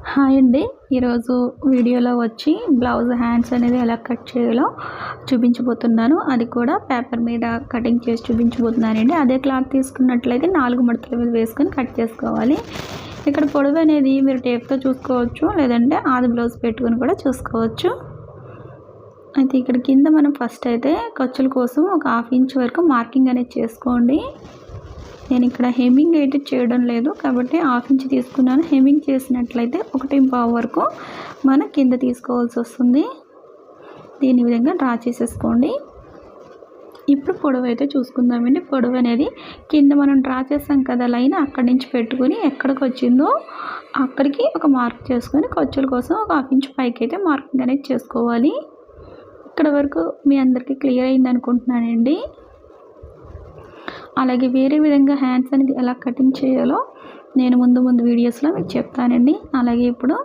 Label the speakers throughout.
Speaker 1: Hi అండి. ఈరోజు వీడియోలో వచ్చి బ్లౌజ్ హ్యాండ్స్ అనేది ఎలా కట్ చేయాలో చూపించబోతున్నాను. అది కూడా పేపర్ మీద కటింగ్ చేసి చూపించబోతున్నానండి. అదే క్లాత్ తీసుకున్నట్లయితే 4 ముడతల మీద వేసుకొని కట్ చేసుకోవాలి. ఇక్కడ పొడవు అనేది మీరు టేప్తో చూసుకోవచ్చు, లేదంటే ఆది బ్లౌజ్ పెట్టుకొని కూడా చూసుకోవచ్చు. అయితే ఇక్కడ కింద మనం ఫస్ట్ అయితే ఖర్చుల కోసం ఒక 1/2 ఇంచ్ వరకు మార్కింగ్ అనేది చేసుకోండి. నేను ఇక్కడ హెమ్మింగ్ అయితే చేయడం లేదు కాబట్టి 1/2 ఇంచ్ తీసుకున్నాను. హెమ్మింగ్ చేసినట్లయితే 1.5 వరకు మనం కింద తీసుకోవాల్సి వస్తుంది. దీని విధంగా డ్రా చేసేసుకోండి. ఇప్పుడు పొడవు అయితే చూసుకుందామండి. పొడవు అనేది కింద మనం డ్రా చేసాం కదా లైన్, అక్కడి నుంచి పెట్టుకుని ఎక్కడికి వచ్చిందో అక్కడికి ఒక మార్క్ చేసుకొని ఖర్చుల కోసం ఒక 1/2 ఇంచ్ పైకి అయితే మార్కింగ్ అనేది చేసుకోవాలి. ఇక్కడ వరకు మీ అందరికీ క్లియర్ అయింది అనుకుంటున్నానండి. అలాగే వేరే విధంగా హ్యాండ్స్ అనేది ఎలా కటింగ్ చేయాలో నేను ముందు వీడియోస్లో మీకు చెప్తానండి. అలాగే ఇప్పుడు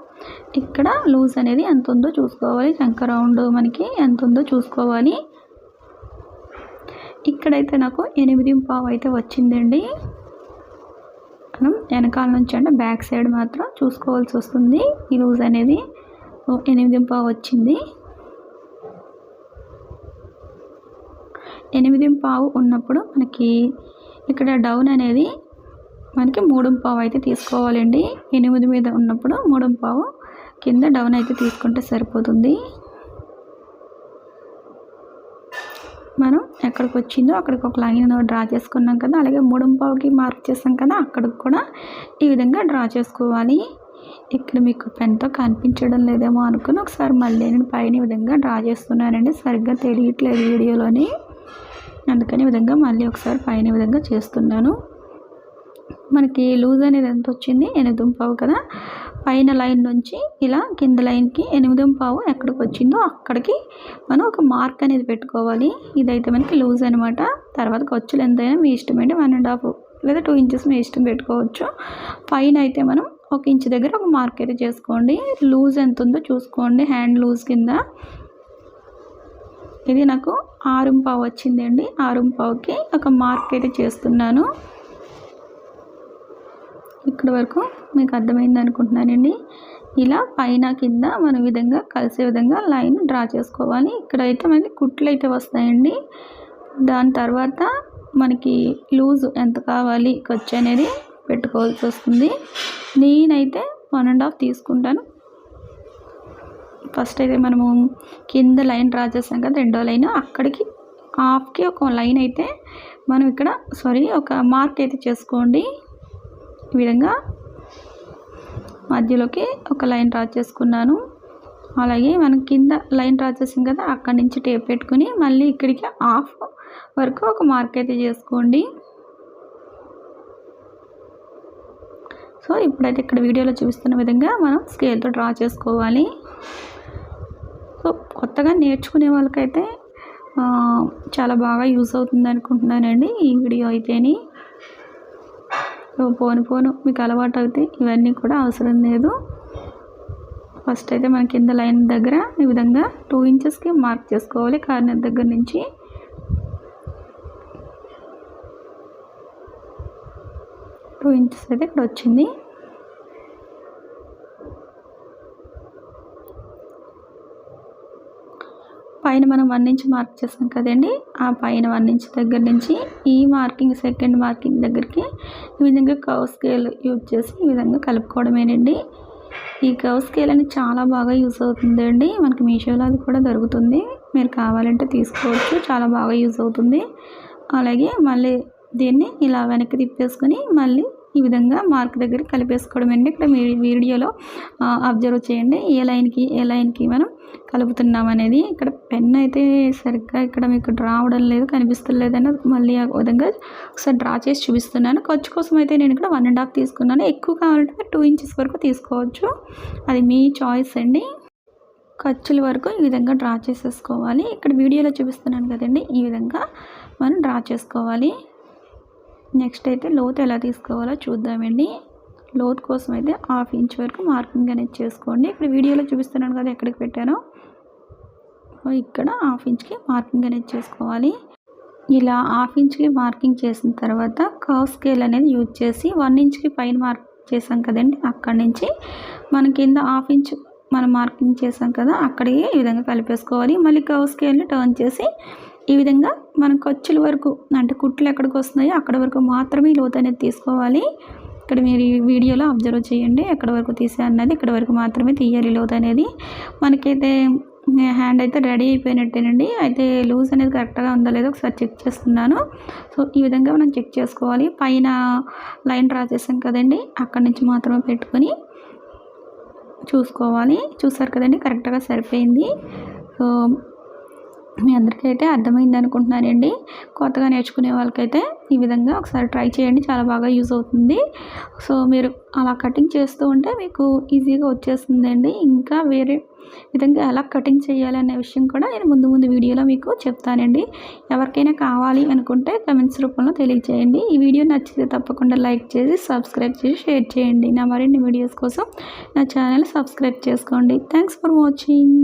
Speaker 1: ఇక్కడ లూజ్ అనేది ఎంత ఉందో చూసుకోవాలి. చంక రౌండ్ మనకి ఎంత ఉందో చూసుకోవాలి. ఇక్కడైతే నాకు 8.5 అయితే వచ్చిందండి. మనం వెనకాల నుంచి అంటే బ్యాక్ సైడ్ మాత్రం చూసుకోవాల్సి వస్తుంది. ఈ లూజ్ అనేది 8.5 వచ్చింది. 8.5 ఉన్నప్పుడు మనకి ఇక్కడ డౌన్ అనేది మనకి 3.5 అయితే తీసుకోవాలండి. 8 మీద ఉన్నప్పుడు 3.5 కింద డౌన్ అయితే తీసుకుంటే సరిపోతుంది. మనం ఎక్కడికి వచ్చిందో అక్కడికి ఒక లైన్ డ్రా చేసుకున్నాం కదా, అలాగే 3.5కి మార్క్ చేసాం కదా, అక్కడికి కూడా ఈ విధంగా డ్రా చేసుకోవాలి. ఇక్కడ మీకు పెన్తో కనిపించడం లేదేమో అనుకుని ఒకసారి మళ్ళీ నేను పైన ఈ విధంగా డ్రా చేస్తున్నానండి. సరిగ్గా తెలియట్లేదు వీడియోలోని, అందుకని ఈ విధంగా మళ్ళీ ఒకసారి పైన విధంగా చేస్తున్నాను. మనకి లూజ్ అనేది ఎంత వచ్చింది? 8.5 కదా. పైన లైన్ నుంచి ఇలా కింద లైన్కి 8.5 ఎక్కడికి వచ్చిందో అక్కడికి మనం ఒక మార్క్ అనేది పెట్టుకోవాలి. ఇదైతే మనకి లూజ్ అనమాట. తర్వాత ఖర్చులు ఎంతైనా మీ ఇష్టం అండి. 1.5 లేదా 2 ఇంచెస్ మీ ఇష్టం పెట్టుకోవచ్చు. పైన అయితే మనం 1 ఇంచ్ దగ్గర ఒక మార్క్ అయితే చేసుకోండి. లూజ్ ఎంత ఉందో చూసుకోండి. హ్యాండ్ లూజ్ కింద ఇది నాకు 6.5 వచ్చిందండి. 6.5కి ఒక మార్క్ అయితే చేస్తున్నాను. ఇక్కడ వరకు మీకు అర్థమైంది అనుకుంటున్నానండి. ఇలా పైన కింద మన విధంగా కలిసే విధంగా లైన్ డ్రా చేసుకోవాలి. ఇక్కడైతే మనకి కుట్లు అయితే వస్తాయండి. దాని తర్వాత మనకి లూజ్ ఎంత కావాలి ఖర్చు అనేది పెట్టుకోవాల్సి వస్తుంది. నేనైతే 1.5 తీసుకుంటాను. ఫస్ట్ అయితే మనము కింద లైన్ డ్రా చేసాం కదా, రెండో లైన్, అక్కడికి హాఫ్కి ఒక లైన్ అయితే మనం ఇక్కడ ఒక మార్క్ అయితే చేసుకోండి. ఈ విధంగా మధ్యలోకి ఒక లైన్ డ్రా చేసుకున్నాను. అలాగే మనం కింద లైన్ డ్రా చేసాం కదా, అక్కడి నుంచి టేప్ పెట్టుకుని మళ్ళీ ఇక్కడికి హాఫ్ వరకు ఒక మార్క్ అయితే చేసుకోండి. సో ఇప్పుడైతే ఇక్కడ వీడియోలో చూపిస్తున్న విధంగా మనం స్కేల్తో డ్రా చేసుకోవాలి. సో కొత్తగా నేర్చుకునే వాళ్ళకైతే చాలా బాగా యూజ్ అవుతుంది అనుకుంటున్నానండి ఈ వీడియో అయితేని. సో పోను మీకు అలవాటు అయితే ఇవన్నీ కూడా అవసరం లేదు. ఫస్ట్ అయితే మన కింద లైన్ దగ్గర ఈ విధంగా 2 ఇంచెస్కి మార్క్ చేసుకోవాలి. కార్నర్ దగ్గర నుంచి టూ ఇంచెస్ అయితే ఇక్కడ వచ్చింది. పైన మనం 1 ఇంచ్ మార్క్ చేస్తాం కదండి, ఆ పైన 1 ఇంచ్ దగ్గర నుంచి ఈ మార్కింగ్ సెకండ్ మార్కింగ్ దగ్గరికి ఈ విధంగా కర్వ్ స్కేల్ యూజ్ చేసి ఈ విధంగా కలుపుకోవడమేనండి. ఈ కర్వ్ స్కేల్ అనేది చాలా బాగా యూజ్ అవుతుందండి. మనకి మీషోలో అది కూడా దొరుకుతుంది, మీరు కావాలంటే తీసుకోవచ్చు. చాలా బాగా యూజ్ అవుతుంది. అలాగే మళ్ళీ దీన్ని ఇలా వెనక్కి తిప్పేసుకొని మళ్ళీ ఈ విధంగా మార్క్ దగ్గర కలిపేసుకోవడమండి. ఇక్కడ మీ వీడియోలో అబ్జర్వ్ చేయండి ఏ లైన్కి మనం కలుపుతున్నాం అనేది. ఇక్కడ పెన్ అయితే సరిగ్గా ఇక్కడ మీకు డ్రా అవడం లేదు, కనిపిస్తలేదని మళ్ళీ ఆ విధంగా ఒకసారి డ్రా చేసి చూపిస్తున్నాను. ఖర్చు కోసం అయితే నేను ఇక్కడ 1.5 తీసుకున్నాను. ఎక్కువ కావాలంటే 2 ఇంచెస్ వరకు తీసుకోవచ్చు, అది మీ చాయిస్ అండి. ఖర్చుల వరకు ఈ విధంగా డ్రా చేసేసుకోవాలి. ఇక్కడ వీడియోలో చూపిస్తున్నాను కదండి, ఈ విధంగా మనం డ్రా చేసుకోవాలి. నెక్స్ట్ అయితే లోతు ఎలా తీసుకోవాలో చూద్దామండి. లోతు కోసం అయితే 1/2 ఇంచ్ వరకు మార్కింగ్ అనేది చేసుకోండి. ఇక్కడ వీడియోలో చూపిస్తున్నాను కదా ఎక్కడికి పెట్టానో, ఇక్కడ 1/2 ఇంచ్కి మార్కింగ్ అనేది చేసుకోవాలి. ఇలా 1/2 ఇంచ్కి మార్కింగ్ చేసిన తర్వాత కర్వ్ స్కేల్ అనేది యూజ్ చేసి 1 ఇంచ్కి పైన మార్క్ చేసాం కదండి, అక్కడి నుంచి మన కింద 1/2 ఇంచు మనం మార్కింగ్ చేసాం కదా, అక్కడికి ఈ విధంగా కలిపేసుకోవాలి. మళ్ళీ కర్వ్ స్కేల్ని టర్న్ చేసి ఈ విధంగా మనం ఖర్చుల వరకు అంటే కుట్లు ఎక్కడికి వస్తున్నాయో అక్కడ వరకు మాత్రమే లోతు అనేది తీసుకోవాలి. ఇక్కడ మీరు ఈ వీడియోలో అబ్జర్వ్ చేయండి, ఎక్కడ వరకు తీసే అన్నది ఇక్కడ వరకు మాత్రమే తీయాలి లోతు అనేది. మనకైతే హ్యాండ్ అయితే రెడీ అయిపోయినట్టేనండి. అయితే లూజ్ అనేది కరెక్ట్గా ఉందో లేదో ఒకసారి చెక్ చేస్తున్నాను. సో ఈ విధంగా మనం చెక్ చేసుకోవాలి. పైన లైన్ డ్రా చేసాం కదండి, అక్కడి నుంచి మాత్రమే పెట్టుకొని చూసుకోవాలి. చూసారు కదండి, కరెక్ట్గా సరిపోయింది. సో మీ అందరికీ అయితే అర్థమైంది అనుకుంటున్నానండి. కొత్తగా నేర్చుకునే వాళ్ళకైతే ఈ విధంగా ఒకసారి ట్రై చేయండి, చాలా బాగా యూజ్ అవుతుంది. సో మీరు అలా కటింగ్ చేస్తూ ఉంటే మీకు ఈజీగా వచ్చేస్తుందండి. ఇంకా వేరే విధంగా ఎలా కటింగ్ చేయాలి అనే విషయం కూడా నేను ముందు ముందు వీడియోలో మీకు చెప్తానండి. ఎవరికైనా కావాలి అనుకుంటే కమెంట్స్ రూపంలో తెలియచేయండి. ఈ వీడియో నచ్చితే తప్పకుండా లైక్ చేసి సబ్స్క్రైబ్ చేసి షేర్ చేయండి. నా మరిన్ని వీడియోస్ కోసం నా ఛానల్ సబ్స్క్రైబ్ చేసుకోండి. Thanks for watching.